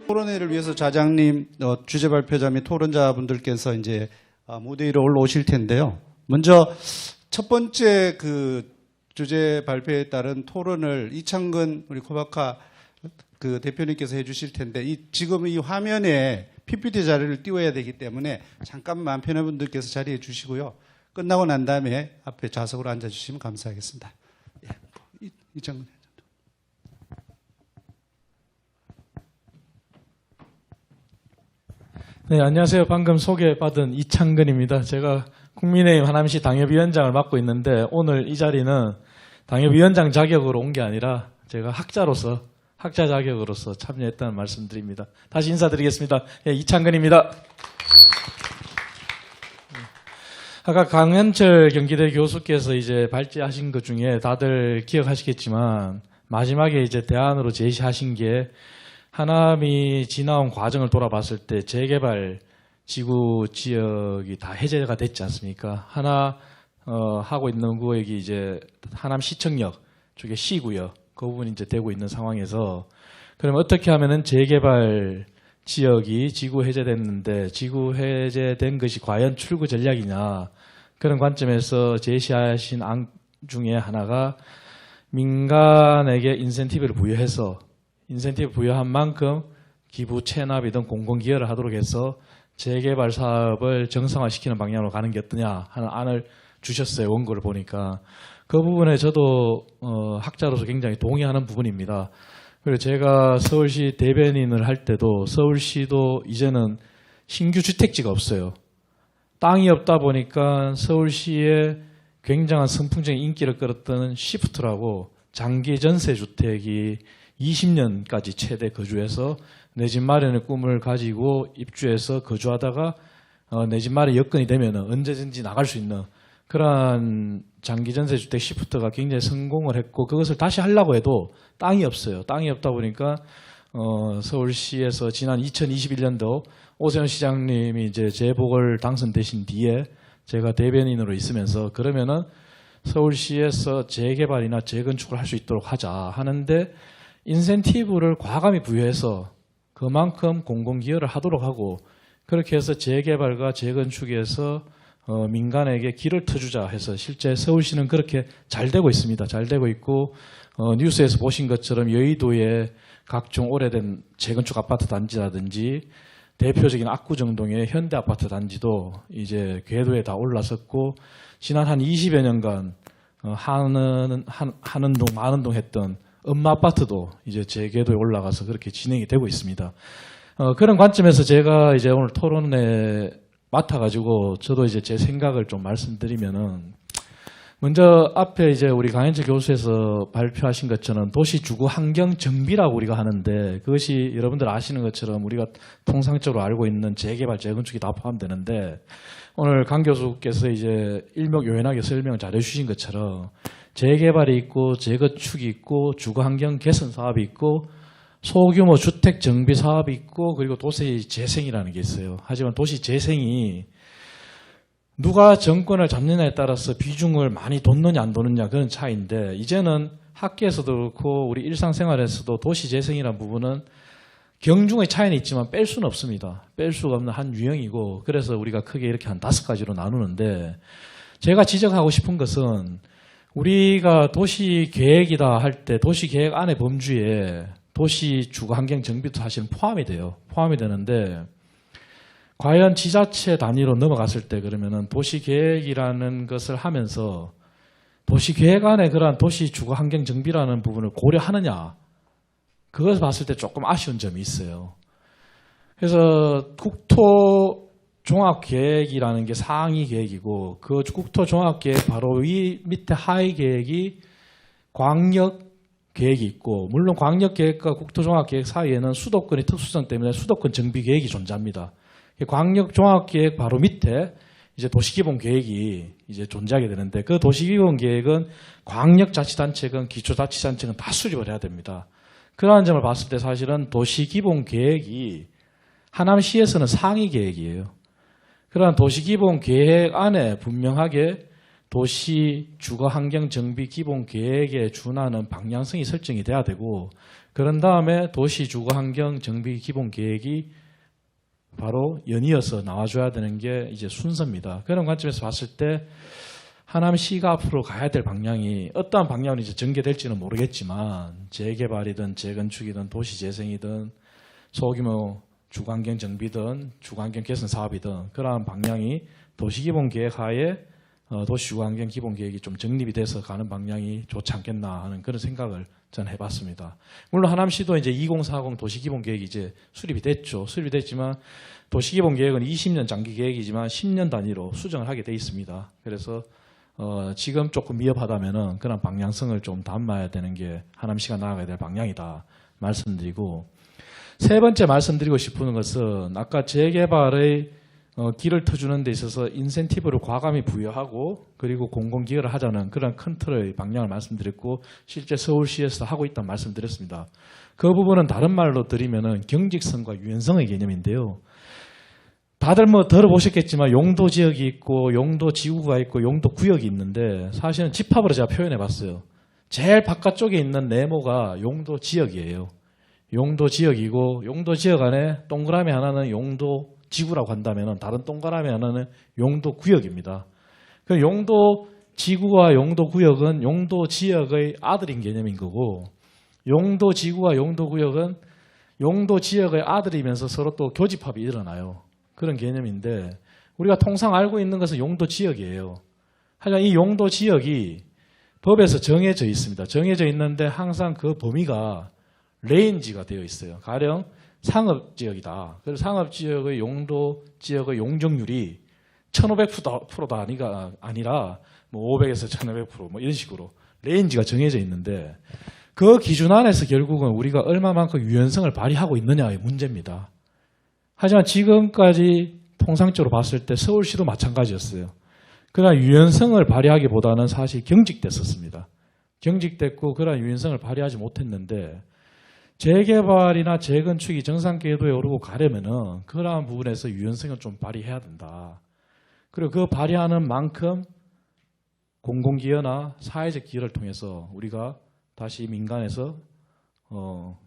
토론회를 위해서 자장님, 주제 발표자 및 토론자분들께서 이제 무대 위로 올라오실 텐데요. 먼저 첫 번째 그 주제 발표에 따른 토론을 이창근 우리 코바카 그 대표님께서 해주실 텐데 지금 이 화면에 PPT 자료를 띄워야 되기 때문에 잠깐만 패널분들께서 자리해 주시고요. 끝나고 난 다음에 앞에 좌석으로 앉아주시면 감사하겠습니다. 예, 이창근. 네, 안녕하세요. 방금 소개받은 이창근입니다. 제가 국민의힘 하남시 당협위원장을 맡고 있는데 오늘 이 자리는 당협위원장 자격으로 온 게 아니라 제가 학자로서 학자 자격으로서 참여했다는 말씀드립니다. 다시 인사드리겠습니다. 예, 이창근입니다. 아까 강현철 경기대 교수께서 이제 발제하신 것 중에 다들 기억하시겠지만 마지막에 이제 대안으로 제시하신 게 하남이 지나온 과정을 돌아봤을 때 재개발 지구 지역이 다 해제가 됐지 않습니까? 하나 하고 있는 구역이 이제 하남 시청역 쪽에 C구역 그 부분이 이제 되고 있는 상황에서 그러면 어떻게 하면은 재개발 지역이 지구 해제됐는데 지구 해제된 것이 과연 출구 전략이냐 그런 관점에서 제시하신 안 중에 하나가 민간에게 인센티브를 부여해서 인센티브 부여한 만큼 기부 체납이든 공공기여를 하도록 해서 재개발 사업을 정상화시키는 방향으로 가는 게 어떠냐 하는 안을 주셨어요. 원고를 보니까. 그 부분에 저도 학자로서 굉장히 동의하는 부분입니다. 그리고 제가 서울시 대변인을 할 때도 서울시도 이제는 신규 주택지가 없어요. 땅이 없다 보니까 서울시에 굉장한 선풍적인 인기를 끌었던 시프트라고 장기 전세 주택이 20년까지 최대 거주해서 내 집 마련의 꿈을 가지고 입주해서 거주하다가 내 집 마련 여건이 되면 언제든지 나갈 수 있는 그러한 장기 전세 주택 시프트가 굉장히 성공을 했고 그것을 다시 하려고 해도 땅이 없어요. 땅이 없다 보니까 서울시에서 지난 2021년도 오세훈 시장님이 이제 재보궐 당선되신 뒤에 제가 대변인으로 있으면서 그러면은 서울시에서 재개발이나 재건축을 할 수 있도록 하자 하는데 인센티브를 과감히 부여해서 그만큼 공공기여를 하도록 하고 그렇게 해서 재개발과 재건축에서 민간에게 길을 터주자 해서 실제 서울시는 그렇게 잘 되고 있습니다. 잘 되고 있고 뉴스에서 보신 것처럼 여의도의 각종 오래된 재건축 아파트 단지라든지 대표적인 압구정동의 현대 아파트 단지도 이제 궤도에 다 올라섰고 지난 한 20여 년간 한은동, 만은동 했던 엄마 아파트도 이제 재궤도에 올라가서 그렇게 진행이 되고 있습니다. 그런 관점에서 제가 이제 오늘 토론에 맡아가지고 저도 이제 제 생각을 좀 말씀드리면은 먼저 앞에 이제 우리 강현철 교수에서 발표하신 것처럼 도시 주거 환경 정비라고 우리가 하는데 그것이 여러분들 아시는 것처럼 우리가 통상적으로 알고 있는 재개발, 재건축이 다 포함되는데 오늘 강 교수께서 이제 일목요연하게 설명을 잘 해주신 것처럼 재개발이 있고 재건축이 있고 주거환경 개선 사업이 있고 소규모 주택 정비 사업이 있고 그리고 도시 재생이라는 게 있어요. 하지만 도시 재생이 누가 정권을 잡느냐에 따라서 비중을 많이 돋느냐 안 돋느냐 그런 차이인데 이제는 학계에서도 그렇고 우리 일상생활에서도 도시 재생이라는 부분은 경중의 차이는 있지만 뺄 수는 없습니다. 뺄 수가 없는 한 유형이고 그래서 우리가 크게 이렇게 한 5가지로 나누는데 제가 지적하고 싶은 것은 우리가 도시계획이다 할 때 도시계획 안의 범주에 도시 주거환경 정비도 사실은 포함이 돼요. 포함이 되는데 과연 지자체 단위로 넘어갔을 때 그러면은 도시계획이라는 것을 하면서 도시계획 안에 그러한 도시 주거환경 정비라는 부분을 고려하느냐 그것을 봤을 때 조금 아쉬운 점이 있어요. 그래서 국토종합계획이라는 게 상위 계획이고 그 국토종합계획 바로 밑에 하위 계획이 광역계획이 있고 물론 광역계획과 국토종합계획 사이에는 수도권의 특수성 때문에 수도권 정비계획이 존재합니다. 광역종합계획 바로 밑에 이제 도시기본계획이 이제 존재하게 되는데 그 도시기본계획은 광역자치단체건 기초자치단체건 다 수립을 해야 됩니다. 그러한 점을 봤을 때 사실은 도시기본계획이 하남시에서는 상위 계획이에요. 그러한 도시기본계획 안에 분명하게 도시 주거 환경 정비 기본 계획에 준하는 방향성이 설정이 돼야 되고, 그런 다음에 도시 주거 환경 정비 기본 계획이 바로 연이어서 나와줘야 되는 게 이제 순서입니다. 그런 관점에서 봤을 때 하남시가 앞으로 가야 될 방향이 어떠한 방향으로 이제 전개될지는 모르겠지만, 재개발이든 재건축이든 도시재생이든 소규모 주거환경 정비든 주거환경 개선 사업이든 그러한 방향이 도시기본계획 하에 도시주거환경 기본계획이 좀 정립이 돼서 가는 방향이 좋지 않겠나 하는 그런 생각을 저는 해봤습니다. 물론 하남시도 이제 2040 도시기본계획이 이제 수립이 됐죠. 수립이 됐지만 도시기본계획은 20년 장기 계획이지만 10년 단위로 수정을 하게 돼 있습니다. 그래서 지금 조금 미흡하다면은 그런 방향성을 좀 담아야 되는 게 하남시가 나아가야 될 방향이다 말씀드리고, 세 번째 말씀드리고 싶은 것은 아까 재개발의 길을 터주는 데 있어서 인센티브를 과감히 부여하고 그리고 공공기여를 하자는 그런 큰 틀의 방향을 말씀드렸고, 실제 서울시에서 하고 있다는 말씀드렸습니다. 그 부분은 다른 말로 드리면은 경직성과 유연성의 개념인데요. 다들 뭐 들어보셨겠지만 용도 지역이 있고 용도 지구가 있고 용도 구역이 있는데, 사실은 집합으로 제가 표현해 봤어요. 제일 바깥쪽에 있는 네모가 용도 지역이에요. 용도 지역이고, 용도 지역 안에 동그라미 하나는 용도 지구라고 한다면 다른 동그라미 하나는 용도 구역입니다. 그 용도 지구와 용도 구역은 용도 지역의 아들인 개념인 거고, 용도 지구와 용도 구역은 용도 지역의 아들이면서 서로 또 교집합이 일어나요. 그런 개념인데, 우리가 통상 알고 있는 것은 용도 지역이에요. 하지만 이 용도 지역이 법에서 정해져 있습니다. 정해져 있는데 항상 그 범위가 레인지가 되어 있어요. 가령 상업지역이다. 그래서 상업지역의 용도 지역의 용적률이 1500%가 아니라 뭐 500에서 1500% 뭐 이런 식으로 레인지가 정해져 있는데, 그 기준 안에서 결국은 우리가 얼마만큼 유연성을 발휘하고 있느냐의 문제입니다. 하지만 지금까지 통상적으로 봤을 때 서울시도 마찬가지였어요. 그러나 유연성을 발휘하기보다는 사실 경직됐었습니다. 경직됐고 그러한 유연성을 발휘하지 못했는데, 재개발이나 재건축이 정상 궤도에 오르고 가려면은 그러한 부분에서 유연성을 좀 발휘해야 된다. 그리고 그 발휘하는 만큼 공공기여나 사회적 기여를 통해서 우리가 다시 민간에서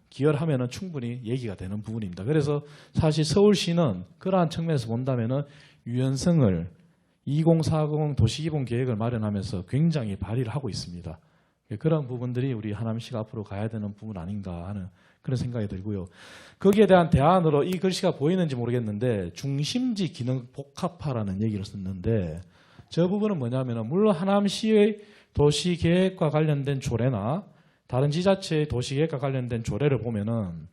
기여를 하면은 충분히 얘기가 되는 부분입니다. 그래서 사실 서울시는 그러한 측면에서 본다면은 유연성을 2040 도시기본 계획을 마련하면서 굉장히 발휘를 하고 있습니다. 그런 부분들이 우리 하남시가 앞으로 가야 되는 부분 아닌가 하는 그런 생각이 들고요. 거기에 대한 대안으로 이 글씨가 보이는지 모르겠는데 중심지 기능 복합화라는 얘기를 썼는데, 저 부분은 뭐냐면 물론 하남시의 도시계획과 관련된 조례나 다른 지자체의 도시계획과 관련된 조례를 보면은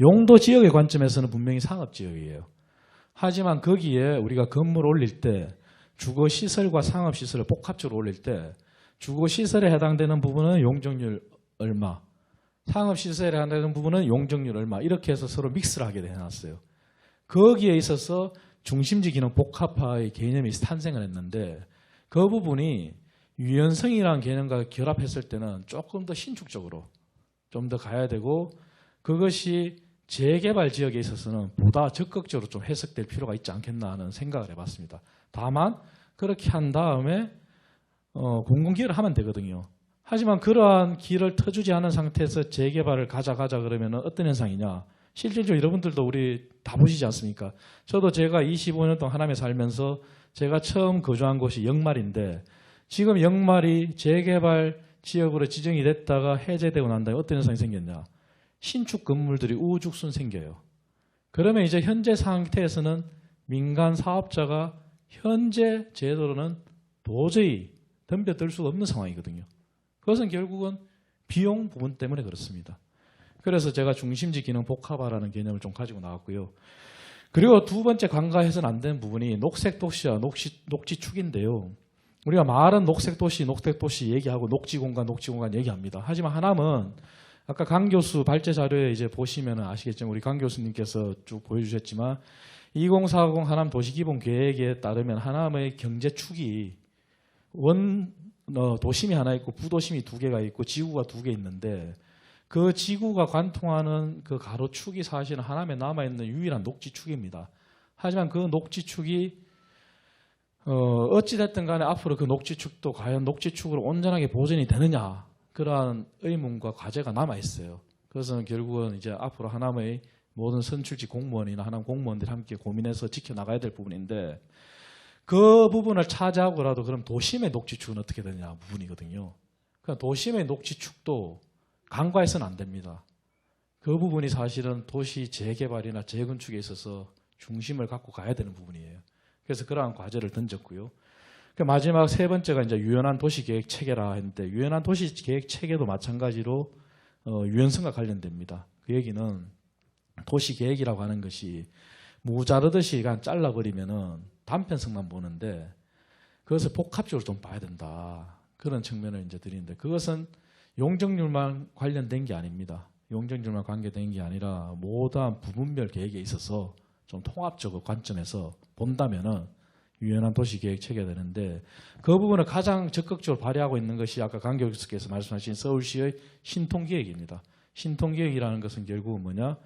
용도 지역의 관점에서는 분명히 상업지역이에요. 하지만 거기에 우리가 건물 올릴 때 주거시설과 상업시설을 복합적으로 올릴 때 주거시설에 해당되는 부분은 용적률 얼마, 상업시설에 해당되는 부분은 용적률 얼마, 이렇게 해서 서로 믹스를 하게 해놨어요. 거기에 있어서 중심지 기능 복합화의 개념이 탄생을 했는데, 그 부분이 유연성이라는 개념과 결합했을 때는 조금 더 신축적으로 좀 더 가야 되고, 그것이 재개발 지역에 있어서는 보다 적극적으로 좀 해석될 필요가 있지 않겠나 하는 생각을 해봤습니다. 다만 그렇게 한 다음에 공공기여를 하면 되거든요. 하지만 그러한 길을 터주지 않은 상태에서 재개발을 가자 그러면 어떤 현상이냐. 실질적으로 여러분들도 우리 다 보시지 않습니까? 저도 제가 25년 동안 하남에 살면서 제가 처음 거주한 곳이 영말인데, 지금 영말이 재개발 지역으로 지정이 됐다가 해제되고 난 다음에 어떤 현상이 생겼냐. 신축 건물들이 우후죽순 생겨요. 그러면 이제 현재 상태에서는 민간 사업자가 현재 제도로는 도저히 덤벼들 수가 없는 상황이거든요. 그것은 결국은 비용 부분 때문에 그렇습니다. 그래서 제가 중심지 기능 복합화라는 개념을 좀 가지고 나왔고요. 그리고 두 번째 간과해서는 안 되는 부분이 녹색 도시와 녹지축인데요. 우리가 말은 녹색 도시 얘기하고 녹지 공간 얘기합니다. 하지만 하남은 아까 강 교수 발제 자료에 이제 보시면 아시겠지만 우리 강 교수님께서 쭉 보여주셨지만 2040 하남 도시기본 계획에 따르면 하남의 경제축이 도심이 하나 있고 부도심이 두 개가 있고 지구가 두 개 있는데, 그 지구가 관통하는 그 가로축이 사실은 하남에 남아있는 유일한 녹지축입니다. 하지만 그 녹지축이 어찌됐든 간에 앞으로 그 녹지축도 과연 녹지축으로 온전하게 보존이 되느냐, 그러한 의문과 과제가 남아있어요. 그래서 결국은 이제 앞으로 하남의 모든 선출직 공무원이나 하남 공무원들이 함께 고민해서 지켜나가야 될 부분인데, 그 부분을 차지하고라도 그럼 도심의 녹지축은 어떻게 되느냐 부분이거든요. 그러니까 도심의 녹지축도 간과해서는 안 됩니다. 그 부분이 사실은 도시 재개발이나 재건축에 있어서 중심을 갖고 가야 되는 부분이에요. 그래서 그러한 과제를 던졌고요. 마지막 세 번째가 이제 유연한 도시계획 체계라 했는데, 유연한 도시계획 체계도 마찬가지로 유연성과 관련됩니다. 그 얘기는 도시계획이라고 하는 것이 무자르듯이 그냥 잘라버리면은 단편성만 보는데, 그것을 복합적으로 좀 봐야 된다, 그런 측면을 이제 드리는데, 그것은 용적률만 관련된 게 아닙니다. 용적률만 관계된 게 아니라 모든 부분별 계획에 있어서 좀 통합적으로 관점에서 본다면은 유연한 도시계획 체계가 되는데, 그 부분을 가장 적극적으로 발휘하고 있는 것이 아까 강 교수께서 말씀하신 서울시의 신통기획입니다. 신통기획이라는 것은 결국은 뭐냐,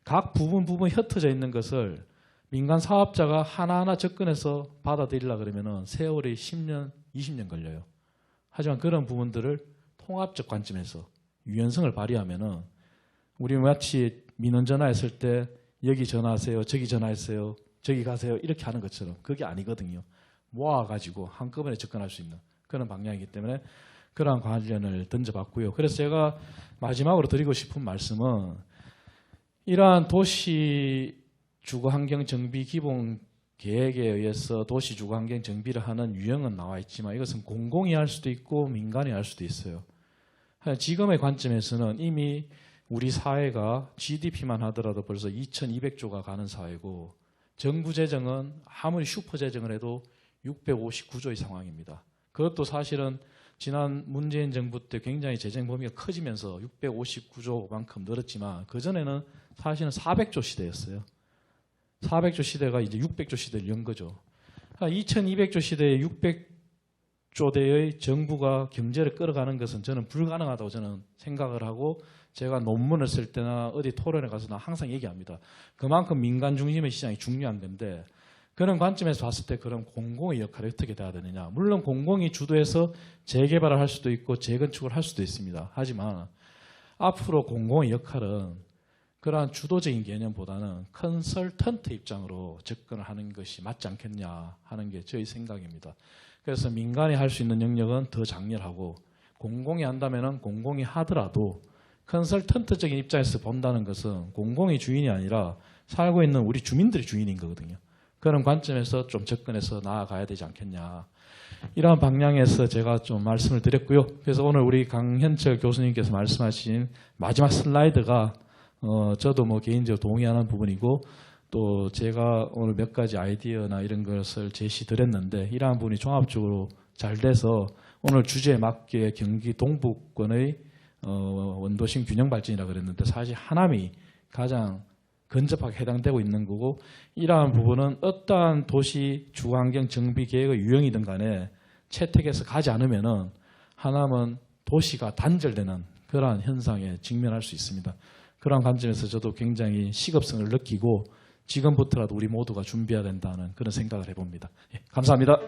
각 부분 흩어져 있는 것을 민간 사업자가 하나하나 접근해서 받아들이려고 그러면은 세월이 10년, 20년 걸려요. 하지만 그런 부분들을 통합적 관점에서 유연성을 발휘하면은, 우리 마치 민원 전화했을 때 여기 전화하세요, 저기 전화했어요, 저기 가세요, 이렇게 하는 것처럼 그게 아니거든요. 모아가지고 한꺼번에 접근할 수 있는 그런 방향이기 때문에 그러한 관련을 던져봤고요. 그래서 제가 마지막으로 드리고 싶은 말씀은, 이러한 도시 주거환경 정비 기본 계획에 의해서 도시 주거환경 정비를 하는 유형은 나와 있지만, 이것은 공공이 할 수도 있고 민간이 할 수도 있어요. 지금의 관점에서는 이미 우리 사회가 GDP만 하더라도 벌써 2200조가 가는 사회고, 정부 재정은 아무리 슈퍼 재정을 해도 659조의 상황입니다. 그것도 사실은 지난 문재인 정부 때 굉장히 재정 범위가 커지면서 659조만큼 늘었지만, 그전에는 사실은 400조 시대였어요. 400조 시대가 이제 600조 시대를 연 거죠. 2200조 시대에 600조대의 정부가 경제를 끌어가는 것은 저는 불가능하다고 저는 생각을 하고, 제가 논문을 쓸 때나 어디 토론에 가서 나 항상 얘기합니다. 그만큼 민간 중심의 시장이 중요한 건데, 그런 관점에서 봤을 때 그럼 공공의 역할이 어떻게 돼야 되느냐. 물론 공공이 주도해서 재개발을 할 수도 있고 재건축을 할 수도 있습니다. 하지만 앞으로 공공의 역할은 그러한 주도적인 개념보다는 컨설턴트 입장으로 접근을 하는 것이 맞지 않겠냐 하는 게 저희 생각입니다. 그래서 민간이 할 수 있는 영역은 더 장렬하고, 공공이 한다면은 공공이 하더라도 컨설턴트적인 입장에서 본다는 것은 공공이 주인이 아니라 살고 있는 우리 주민들이 주인인 거거든요. 그런 관점에서 좀 접근해서 나아가야 되지 않겠냐, 이러한 방향에서 제가 좀 말씀을 드렸고요. 그래서 오늘 우리 강현철 교수님께서 말씀하신 마지막 슬라이드가 저도 뭐 개인적으로 동의하는 부분이고, 또 제가 오늘 몇 가지 아이디어나 이런 것을 제시드렸는데, 이러한 부분이 종합적으로 잘 돼서 오늘 주제에 맞게 경기 동부권의 원도심 균형 발전이라고 그랬는데, 사실 하남이 가장 근접하게 해당되고 있는 거고, 이러한 부분은 어떠한 도시 주거환경 정비 계획의 유형이든 간에 채택해서 가지 않으면은 하남은 도시가 단절되는 그러한 현상에 직면할 수 있습니다. 그러한 관점에서 저도 굉장히 시급성을 느끼고, 지금부터라도 우리 모두가 준비해야 된다는 그런 생각을 해봅니다. 예, 감사합니다.